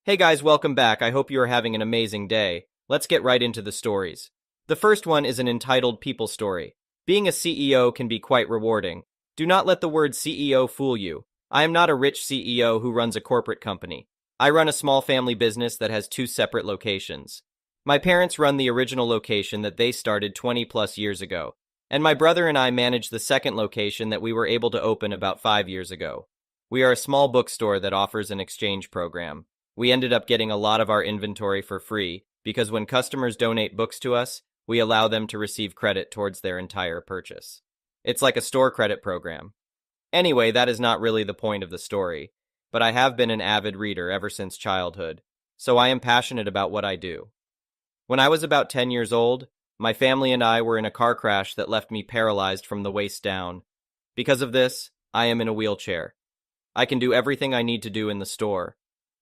Hey guys, welcome back. I hope you are having an amazing day. Let's get right into the stories. The first one is an entitled People Story. Being a CEO can be quite rewarding. Do not let the word CEO fool you. I am not a rich CEO who runs a corporate company. I run a small family business that has two separate locations. My parents run the original location that they started 20 plus years ago, and my brother and I manage the second location that we were able to open about 5 years ago. We are a small bookstore that offers an exchange program. We ended up getting a lot of our inventory for free because when customers donate books to us, we allow them to receive credit towards their entire purchase. It's like a store credit program. Anyway, that is not really the point of the story, but I have been an avid reader ever since childhood, so I am passionate about what I do. When I was about 10 years old, my family and I were in a car crash that left me paralyzed from the waist down. Because of this, I am in a wheelchair. I can do everything I need to do in the store.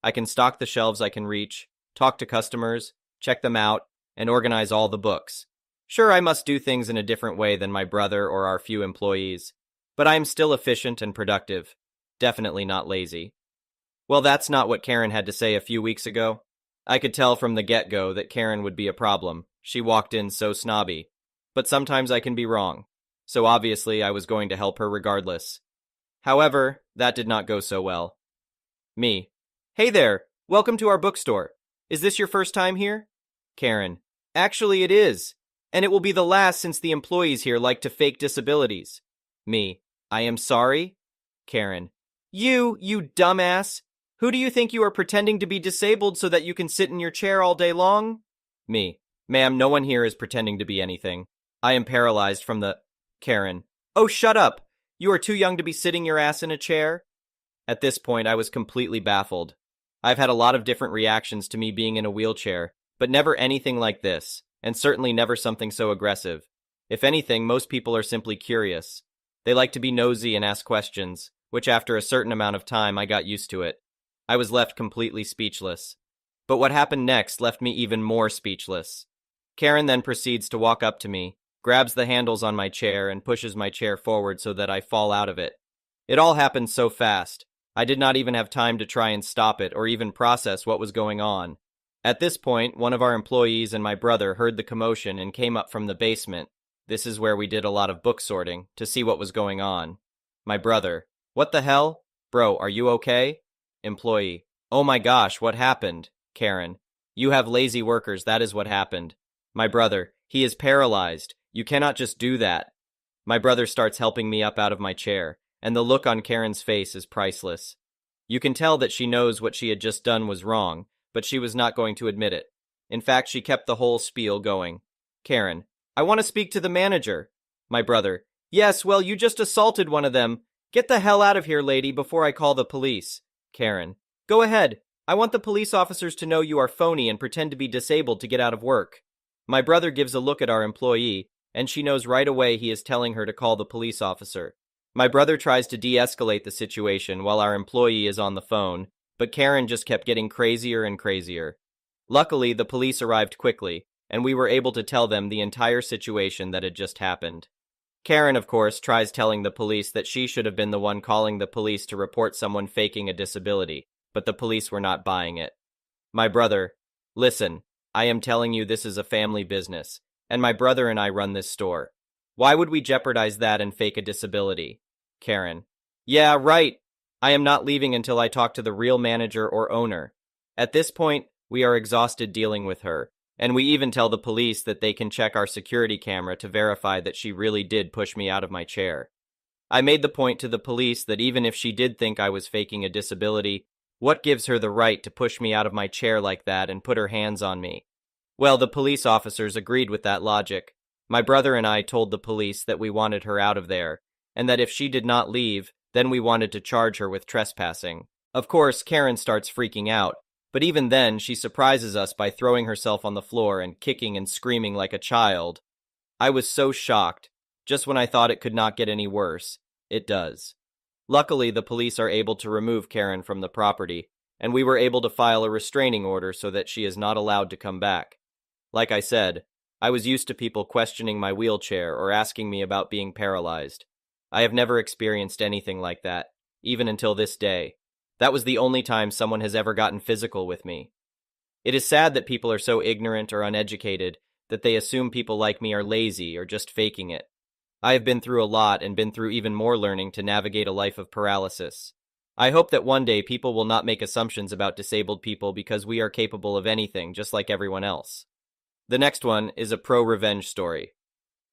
I can stock the shelves I can reach, talk to customers, check them out, and organize all the books. Sure, I must do things in a different way than my brother or our few employees, but I am still efficient and productive. Definitely not lazy. Well, that's not what Karen had to say a few weeks ago. I could tell from the get-go that Karen would be a problem. She walked in so snobby. But sometimes I can be wrong, so obviously I was going to help her regardless. However, that did not go so well. Me. Hey there, welcome to our bookstore. Is this your first time here? Karen. Actually, it is. And it will be the last since the employees here like to fake disabilities. Me. I am sorry? Karen. You dumbass. Who do you think you are pretending to be disabled so that you can sit in your chair all day long? Me. Ma'am, no one here is pretending to be anything. I am paralyzed from the... Karen. Oh, shut up. You are too young to be sitting your ass in a chair? At this point, I was completely baffled. I've had a lot of different reactions to me being in a wheelchair, but never anything like this, and certainly never something so aggressive. If anything, most people are simply curious. They like to be nosy and ask questions, which after a certain amount of time I got used to it. I was left completely speechless. But what happened next left me even more speechless. Karen then proceeds to walk up to me, grabs the handles on my chair and pushes my chair forward so that I fall out of it. It all happened so fast. I did not even have time to try and stop it or even process what was going on. At this point, one of our employees and my brother heard the commotion and came up from the basement. This is where we did a lot of book sorting, to see what was going on. My brother. What the hell? Bro, are you okay? Employee. Oh my gosh, what happened? Karen. You have lazy workers, that is what happened. My brother. He is paralyzed. You cannot just do that. My brother starts helping me up out of my chair, and the look on Karen's face is priceless. You can tell that she knows what she had just done was wrong, but she was not going to admit it. In fact, she kept the whole spiel going. Karen. I want to speak to the manager. My brother. Yes, well, you just assaulted one of them. Get the hell out of here, lady, before I call the police. Karen. Go ahead. I want the police officers to know you are phony and pretend to be disabled to get out of work. My brother gives a look at our employee, and she knows right away he is telling her to call the police officer. My brother tries to de-escalate the situation while our employee is on the phone, but Karen just kept getting crazier and crazier. Luckily, the police arrived quickly, and we were able to tell them the entire situation that had just happened. Karen, of course, tries telling the police that she should have been the one calling the police to report someone faking a disability, but the police were not buying it. My brother, listen, I am telling you this is a family business, and my brother and I run this store. Why would we jeopardize that and fake a disability? Karen. Yeah, right. I am not leaving until I talk to the real manager or owner. At this point, we are exhausted dealing with her, and we even tell the police that they can check our security camera to verify that she really did push me out of my chair. I made the point to the police that even if she did think I was faking a disability, what gives her the right to push me out of my chair like that and put her hands on me? Well, the police officers agreed with that logic. My brother and I told the police that we wanted her out of there, and that if she did not leave, then we wanted to charge her with trespassing. Of course, Karen starts freaking out, but even then, she surprises us by throwing herself on the floor and kicking and screaming like a child. I was so shocked. Just when I thought it could not get any worse, it does. Luckily, the police are able to remove Karen from the property, and we were able to file a restraining order so that she is not allowed to come back. Like I said, I was used to people questioning my wheelchair or asking me about being paralyzed. I have never experienced anything like that, even until this day. That was the only time someone has ever gotten physical with me. It is sad that people are so ignorant or uneducated that they assume people like me are lazy or just faking it. I have been through a lot and been through even more learning to navigate a life of paralysis. I hope that one day people will not make assumptions about disabled people because we are capable of anything just like everyone else. The next one is a pro-revenge story.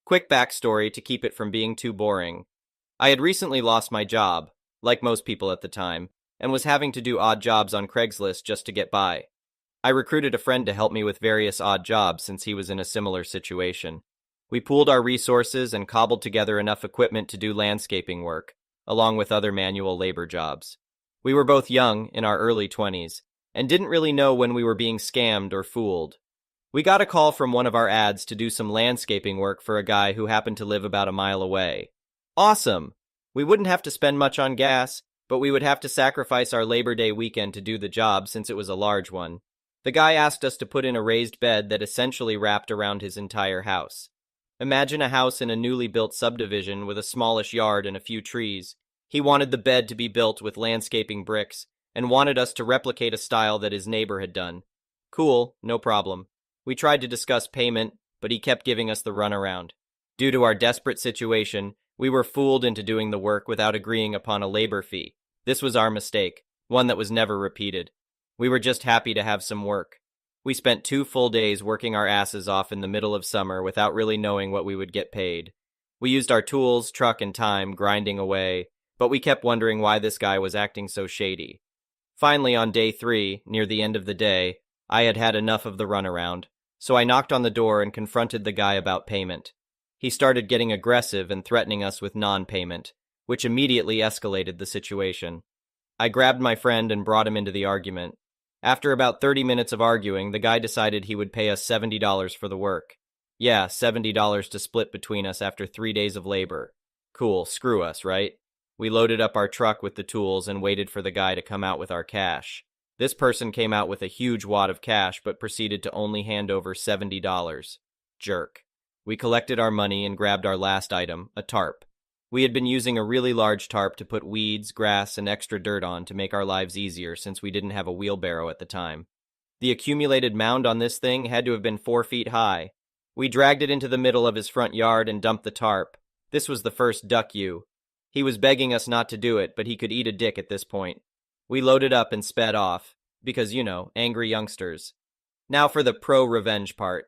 Quick backstory to keep it from being too boring. I had recently lost my job, like most people at the time, and was having to do odd jobs on Craigslist just to get by. I recruited a friend to help me with various odd jobs since he was in a similar situation. We pooled our resources and cobbled together enough equipment to do landscaping work, along with other manual labor jobs. We were both young, in our early 20s, and didn't really know when we were being scammed or fooled. We got a call from one of our ads to do some landscaping work for a guy who happened to live about a mile away. Awesome! We wouldn't have to spend much on gas, but we would have to sacrifice our Labor Day weekend to do the job since it was a large one. The guy asked us to put in a raised bed that essentially wrapped around his entire house. Imagine a house in a newly built subdivision with a smallish yard and a few trees. He wanted the bed to be built with landscaping bricks and wanted us to replicate a style that his neighbor had done. Cool, no problem. We tried to discuss payment, but he kept giving us the runaround. Due to our desperate situation, we were fooled into doing the work without agreeing upon a labor fee. This was our mistake, one that was never repeated. We were just happy to have some work. We spent 2 full days working our asses off in the middle of summer without really knowing what we would get paid. We used our tools, truck, and time grinding away, but we kept wondering why this guy was acting so shady. Finally, on day 3, near the end of the day, I had had enough of the runaround, so I knocked on the door and confronted the guy about payment. He started getting aggressive and threatening us with non-payment, which immediately escalated the situation. I grabbed my friend and brought him into the argument. After about 30 minutes of arguing, the guy decided he would pay us $70 for the work. Yeah, $70 to split between us after 3 days of labor. Cool, screw us, right? We loaded up our truck with the tools and waited for the guy to come out with our cash. This person came out with a huge wad of cash but proceeded to only hand over $70. Jerk. We collected our money and grabbed our last item, a tarp. We had been using a really large tarp to put weeds, grass, and extra dirt on to make our lives easier since we didn't have a wheelbarrow at the time. The accumulated mound on this thing had to have been 4 feet high. We dragged it into the middle of his front yard and dumped the tarp. This was the first duck you. He was begging us not to do it, but he could eat a dick at this point. We loaded up and sped off, because, angry youngsters. Now for the pro-revenge part.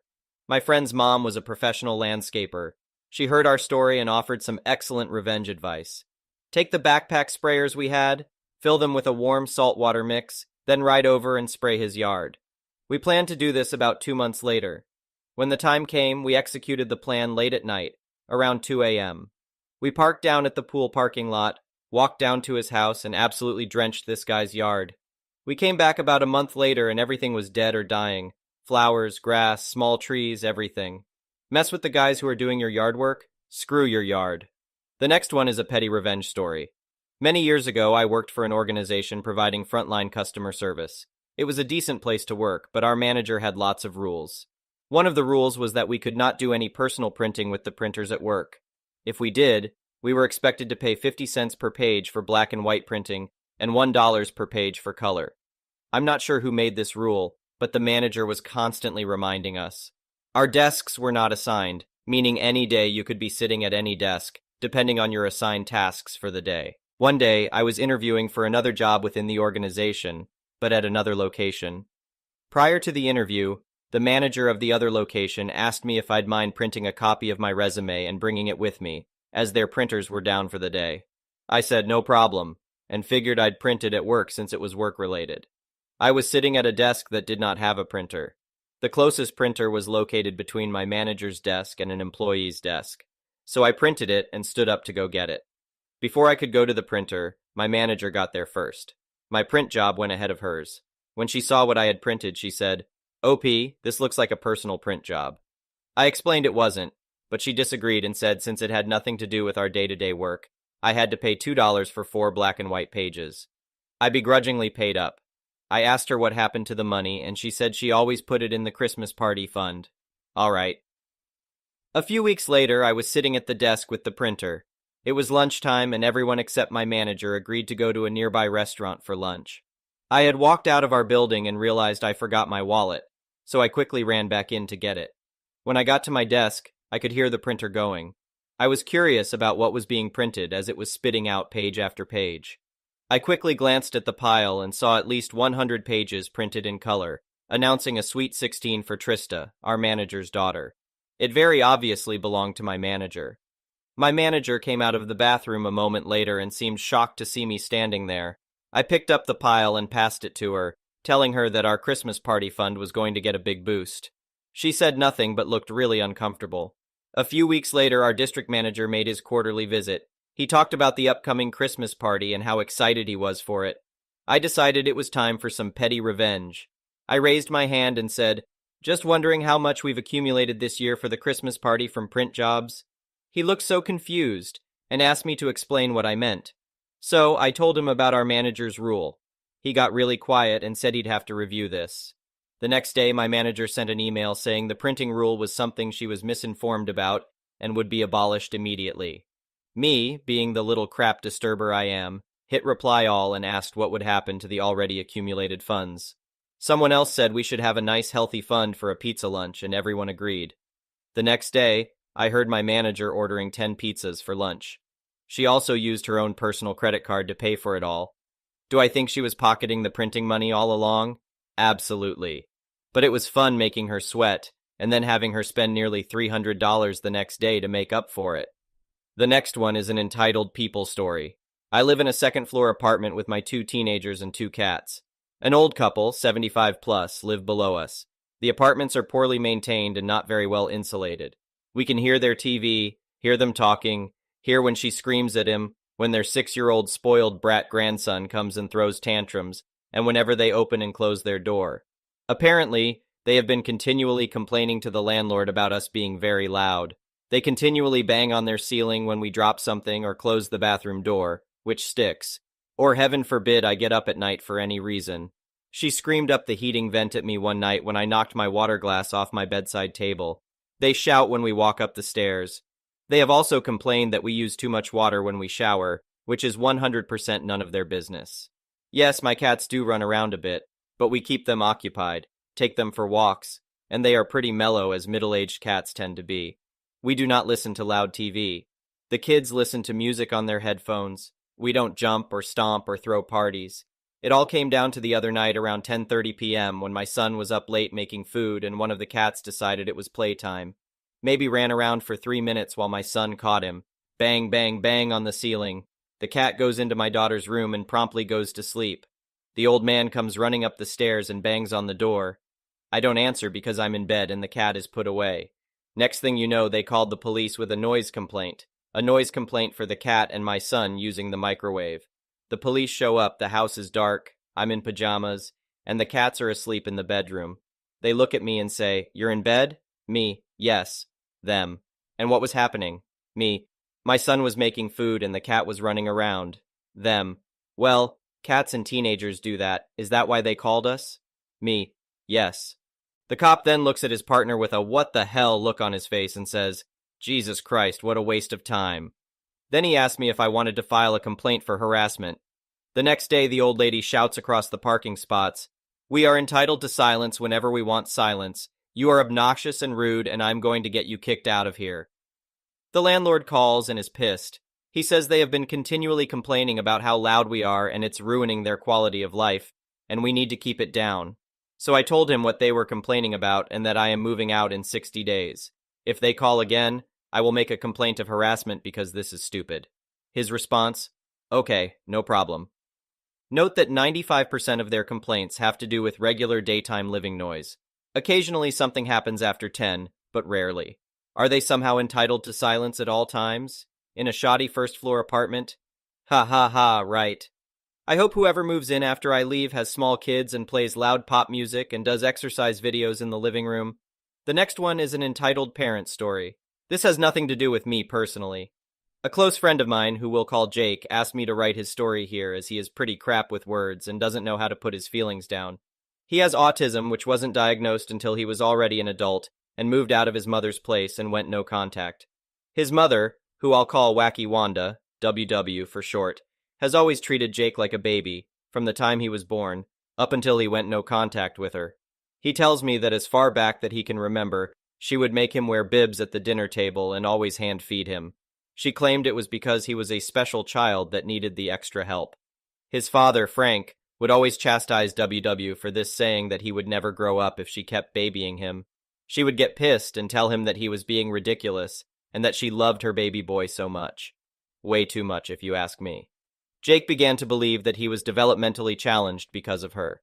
My friend's mom was a professional landscaper. She heard our story and offered some excellent revenge advice. Take the backpack sprayers we had, fill them with a warm saltwater mix, then ride over and spray his yard. We planned to do this about 2 months later. When the time came, we executed the plan late at night, around 2 a.m. We parked down at the pool parking lot, walked down to his house, and absolutely drenched this guy's yard. We came back about a month later and everything was dead or dying. Flowers, grass, small trees, everything. Mess with the guys who are doing your yard work? Screw your yard. The next one is a petty revenge story. Many years ago, I worked for an organization providing frontline customer service. It was a decent place to work, but our manager had lots of rules. One of the rules was that we could not do any personal printing with the printers at work. If we did, we were expected to pay 50 cents per page for black and white printing and $1 per page for color. I'm not sure who made this rule, but the manager was constantly reminding us. Our desks were not assigned, meaning any day you could be sitting at any desk, depending on your assigned tasks for the day. One day, I was interviewing for another job within the organization, but at another location. Prior to the interview, the manager of the other location asked me if I'd mind printing a copy of my resume and bringing it with me, as their printers were down for the day. I said no problem, and figured I'd print it at work since it was work-related. I was sitting at a desk that did not have a printer. The closest printer was located between my manager's desk and an employee's desk, so I printed it and stood up to go get it. Before I could go to the printer, my manager got there first. My print job went ahead of hers. When she saw what I had printed, she said, "OP, this looks like a personal print job." I explained it wasn't, but she disagreed and said since it had nothing to do with our day-to-day work, I had to pay $2 for 4 black and white pages. I begrudgingly paid up. I asked her what happened to the money, and she said she always put it in the Christmas party fund. All right. A few weeks later, I was sitting at the desk with the printer. It was lunchtime, and everyone except my manager agreed to go to a nearby restaurant for lunch. I had walked out of our building and realized I forgot my wallet, so I quickly ran back in to get it. When I got to my desk, I could hear the printer going. I was curious about what was being printed as it was spitting out page after page. I quickly glanced at the pile and saw at least 100 pages printed in color, announcing a Sweet 16 for Trista, our manager's daughter. It very obviously belonged to my manager. My manager came out of the bathroom a moment later and seemed shocked to see me standing there. I picked up the pile and passed it to her, telling her that our Christmas party fund was going to get a big boost. She said nothing but looked really uncomfortable. A few weeks later, our district manager made his quarterly visit. He talked about the upcoming Christmas party and how excited he was for it. I decided it was time for some petty revenge. I raised my hand and said, "Just wondering how much we've accumulated this year for the Christmas party from print jobs." He looked so confused and asked me to explain what I meant. So I told him about our manager's rule. He got really quiet and said he'd have to review this. The next day, my manager sent an email saying the printing rule was something she was misinformed about and would be abolished immediately. Me, being the little crap disturber I am, hit reply all and asked what would happen to the already accumulated funds. Someone else said we should have a nice healthy fund for a pizza lunch, and everyone agreed. The next day, I heard my manager ordering 10 pizzas for lunch. She also used her own personal credit card to pay for it all. Do I think she was pocketing the printing money all along? Absolutely. But it was fun making her sweat, and then having her spend nearly $300 the next day to make up for it. The next one is an entitled people story. I live in a second-floor apartment with my 2 teenagers and 2 cats. An old couple, 75 plus, live below us. The apartments are poorly maintained and not very well insulated. We can hear their TV, hear them talking, hear when she screams at him, when their 6-year-old spoiled brat grandson comes and throws tantrums, and whenever they open and close their door. Apparently, they have been continually complaining to the landlord about us being very loud. They continually bang on their ceiling when we drop something or close the bathroom door, which sticks. Or heaven forbid I get up at night for any reason. She screamed up the heating vent at me one night when I knocked my water glass off my bedside table. They shout when we walk up the stairs. They have also complained that we use too much water when we shower, which is 100% none of their business. Yes, my cats do run around a bit, but we keep them occupied, take them for walks, and they are pretty mellow as middle-aged cats tend to be. We do not listen to loud TV. The kids listen to music on their headphones. We don't jump or stomp or throw parties. It all came down to the other night around 10:30 p.m. when my son was up late making food and one of the cats decided it was playtime. Maybe ran around for 3 minutes while my son caught him. Bang, bang, bang on the ceiling. The cat goes into my daughter's room and promptly goes to sleep. The old man comes running up the stairs and bangs on the door. I don't answer because I'm in bed and the cat is put away. Next thing you know, they called the police with a noise complaint. A noise complaint for the cat and my son using the microwave. The police show up, the house is dark, I'm in pajamas, and the cats are asleep in the bedroom. They look at me and say, "You're in bed?" Me, "Yes." Them. And what was happening? Me, "My son was making food and the cat was running around." Them. "Well, cats and teenagers do that. Is that why they called us?" Me, "Yes." The cop then looks at his partner with a "what the hell" look on his face and says, "Jesus Christ, what a waste of time." Then he asked me if I wanted to file a complaint for harassment. The next day, the old lady shouts across the parking spots, "We are entitled to silence whenever we want silence. You are obnoxious and rude, and I'm going to get you kicked out of here." The landlord calls and is pissed. He says they have been continually complaining about how loud we are and it's ruining their quality of life, and we need to keep it down. So I told him what they were complaining about and that I am moving out in 60 days. If they call again, I will make a complaint of harassment because this is stupid. His response, "Okay, no problem." Note that 95% of their complaints have to do with regular daytime living noise. Occasionally something happens after 10, but rarely. Are they somehow entitled to silence at all times? In a shoddy first-floor apartment? Ha ha ha, right. I hope whoever moves in after I leave has small kids and plays loud pop music and does exercise videos in the living room. The next one is an entitled parent story. This has nothing to do with me personally. A close friend of mine, who we'll call Jake, asked me to write his story here as he is pretty crap with words and doesn't know how to put his feelings down. He has autism, which wasn't diagnosed until he was already an adult, and moved out of his mother's place and went no contact. His mother, who I'll call Wacky Wanda, WW for short, has always treated Jake like a baby, from the time he was born, up until he went no contact with her. He tells me that as far back that he can remember, she would make him wear bibs at the dinner table and always hand feed him. She claimed it was because he was a special child that needed the extra help. His father, Frank, would always chastise WW for this, saying that he would never grow up if she kept babying him. She would get pissed and tell him that he was being ridiculous and that she loved her baby boy so much. Way too much, if you ask me. Jake began to believe that he was developmentally challenged because of her.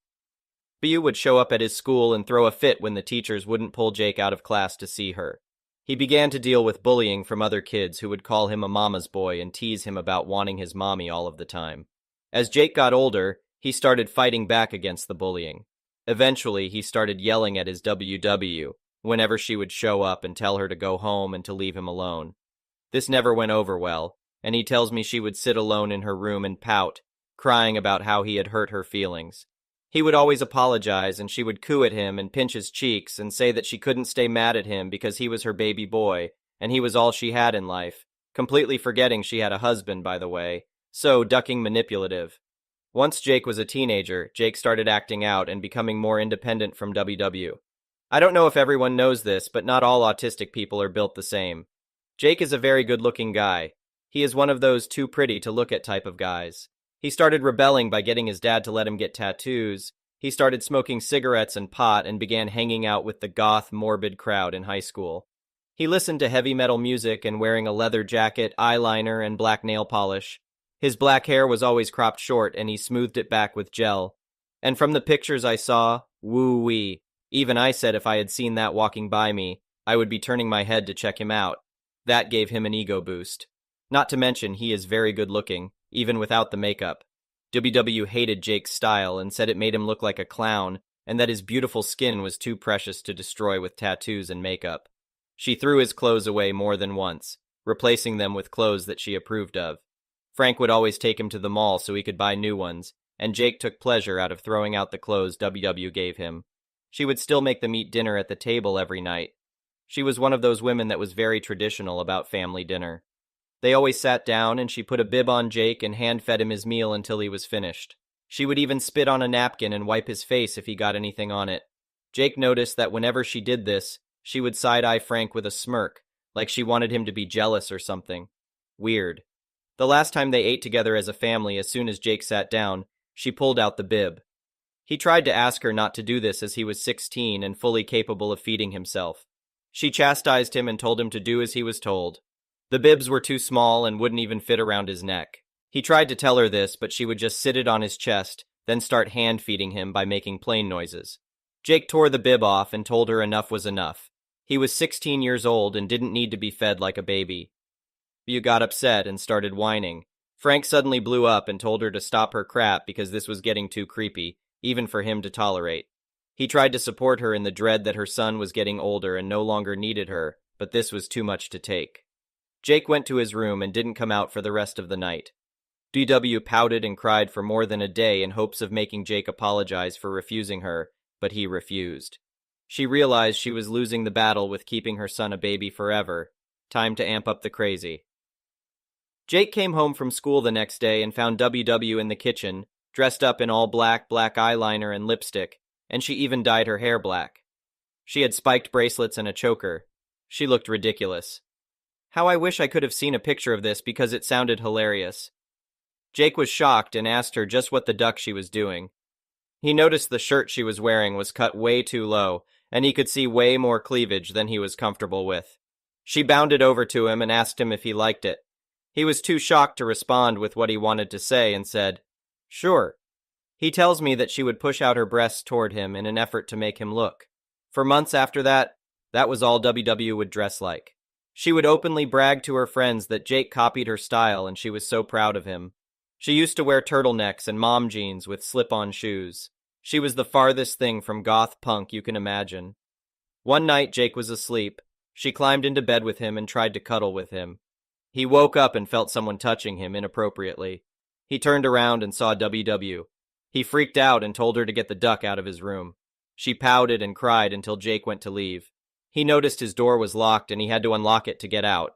Bu would show up at his school and throw a fit when the teachers wouldn't pull Jake out of class to see her. He began to deal with bullying from other kids who would call him a mama's boy and tease him about wanting his mommy all of the time. As Jake got older, he started fighting back against the bullying. Eventually, he started yelling at his WW whenever she would show up and tell her to go home and to leave him alone. This never went over well, and he tells me she would sit alone in her room and pout, crying about how he had hurt her feelings. He would always apologize, and she would coo at him and pinch his cheeks and say that she couldn't stay mad at him because he was her baby boy, and he was all she had in life, completely forgetting she had a husband, by the way, so ducking manipulative. Once Jake was a teenager, Jake started acting out and becoming more independent from WW. I don't know if everyone knows this, but not all autistic people are built the same. Jake is a very good-looking guy. He is one of those too pretty to look at type of guys. He started rebelling by getting his dad to let him get tattoos. He started smoking cigarettes and pot and began hanging out with the goth, morbid crowd in high school. He listened to heavy metal music and wearing a leather jacket, eyeliner, and black nail polish. His black hair was always cropped short and he smoothed it back with gel. And from the pictures I saw, woo-wee. Even I said if I had seen that walking by me, I would be turning my head to check him out. That gave him an ego boost. Not to mention, he is very good looking, even without the makeup. WW hated Jake's style and said it made him look like a clown, and that his beautiful skin was too precious to destroy with tattoos and makeup. She threw his clothes away more than once, replacing them with clothes that she approved of. Frank would always take him to the mall so he could buy new ones, and Jake took pleasure out of throwing out the clothes WW gave him. She would still make them eat dinner at the table every night. She was one of those women that was very traditional about family dinner. They always sat down, and she put a bib on Jake and hand-fed him his meal until he was finished. She would even spit on a napkin and wipe his face if he got anything on it. Jake noticed that whenever she did this, she would side-eye Frank with a smirk, like she wanted him to be jealous or something. Weird. The last time they ate together as a family, as soon as Jake sat down, she pulled out the bib. He tried to ask her not to do this as he was 16 and fully capable of feeding himself. She chastised him and told him to do as he was told. The bibs were too small and wouldn't even fit around his neck. He tried to tell her this, but she would just sit it on his chest, then start hand-feeding him by making plane noises. Jake tore the bib off and told her enough was enough. He was 16 years old and didn't need to be fed like a baby. Bu got upset and started whining. Frank suddenly blew up and told her to stop her crap because this was getting too creepy, even for him to tolerate. He tried to support her in the dread that her son was getting older and no longer needed her, but this was too much to take. Jake went to his room and didn't come out for the rest of the night. DW pouted and cried for more than a day in hopes of making Jake apologize for refusing her, but he refused. She realized she was losing the battle with keeping her son a baby forever. Time to amp up the crazy. Jake came home from school the next day and found WW in the kitchen, dressed up in all black eyeliner and lipstick, and she even dyed her hair black. She had spiked bracelets and a choker. She looked ridiculous. How I wish I could have seen a picture of this because it sounded hilarious. Jake was shocked and asked her just what the duck she was doing. He noticed the shirt she was wearing was cut way too low, and he could see way more cleavage than he was comfortable with. She bounded over to him and asked him if he liked it. He was too shocked to respond with what he wanted to say and said, "Sure." He tells me that she would push out her breasts toward him in an effort to make him look. For months after that, that was all WW would dress like. She would openly brag to her friends that Jake copied her style and she was so proud of him. She used to wear turtlenecks and mom jeans with slip-on shoes. She was the farthest thing from goth punk you can imagine. One night Jake was asleep. She climbed into bed with him and tried to cuddle with him. He woke up and felt someone touching him inappropriately. He turned around and saw WW. He freaked out and told her to get the duck out of his room. She pouted and cried until Jake went to leave. He noticed his door was locked and he had to unlock it to get out.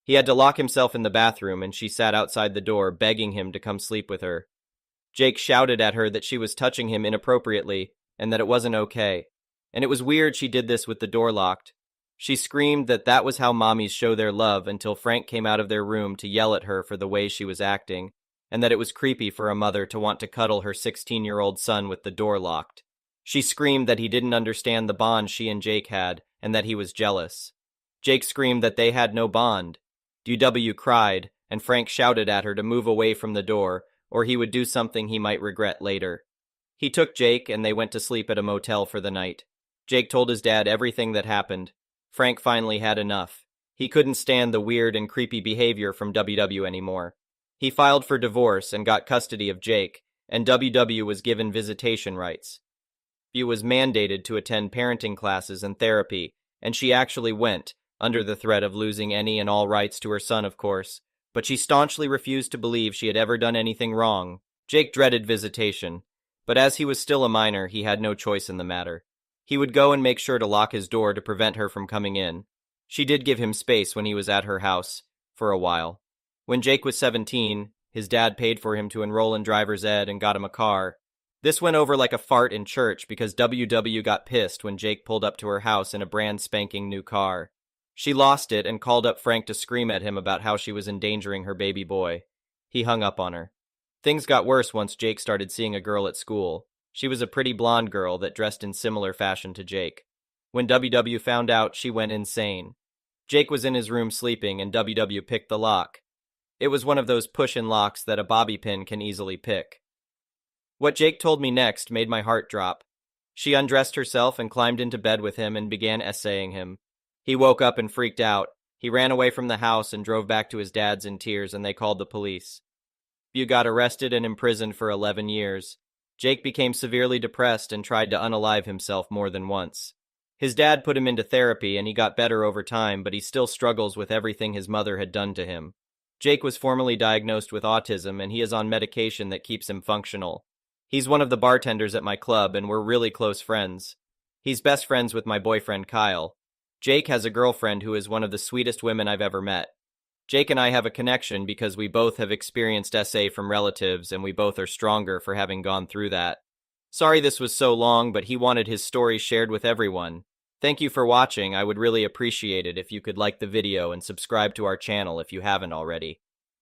He had to lock himself in the bathroom, and she sat outside the door, begging him to come sleep with her. Jake shouted at her that she was touching him inappropriately and that it wasn't okay. And it was weird she did this with the door locked. She screamed that that was how mommies show their love until Frank came out of their room to yell at her for the way she was acting, and that it was creepy for a mother to want to cuddle her 16-year-old son with the door locked. She screamed that he didn't understand the bond she and Jake had, and that he was jealous. Jake screamed that they had no bond. DW cried, and Frank shouted at her to move away from the door, or he would do something he might regret later. He took Jake, and they went to sleep at a motel for the night. Jake told his dad everything that happened. Frank finally had enough. He couldn't stand the weird and creepy behavior from WW anymore. He filed for divorce and got custody of Jake, and WW was given visitation rights. She was mandated to attend parenting classes and therapy, and she actually went, under the threat of losing any and all rights to her son, of course, but she staunchly refused to believe she had ever done anything wrong. Jake dreaded visitation, but as he was still a minor, he had no choice in the matter. He would go and make sure to lock his door to prevent her from coming in. She did give him space when he was at her house, for a while. When Jake was 17, his dad paid for him to enroll in driver's ed and got him a car. This went over like a fart in church because WW got pissed when Jake pulled up to her house in a brand spanking new car. She lost it and called up Frank to scream at him about how she was endangering her baby boy. He hung up on her. Things got worse once Jake started seeing a girl at school. She was a pretty blonde girl that dressed in similar fashion to Jake. When WW found out, she went insane. Jake was in his room sleeping and WW picked the lock. It was one of those push-in locks that a bobby pin can easily pick. What Jake told me next made my heart drop. She undressed herself and climbed into bed with him and began essaying him. He woke up and freaked out. He ran away from the house and drove back to his dad's in tears, and they called the police. You got arrested and imprisoned for 11 years. Jake became severely depressed and tried to unalive himself more than once. His dad put him into therapy and he got better over time, but he still struggles with everything his mother had done to him. Jake was formally diagnosed with autism and he is on medication that keeps him functional. He's one of the bartenders at my club and we're really close friends. He's best friends with my boyfriend Kyle. Jake has a girlfriend who is one of the sweetest women I've ever met. Jake and I have a connection because we both have experienced SA from relatives and we both are stronger for having gone through that. Sorry this was so long, but he wanted his story shared with everyone. Thank you for watching. I would really appreciate it if you could like the video and subscribe to our channel if you haven't already.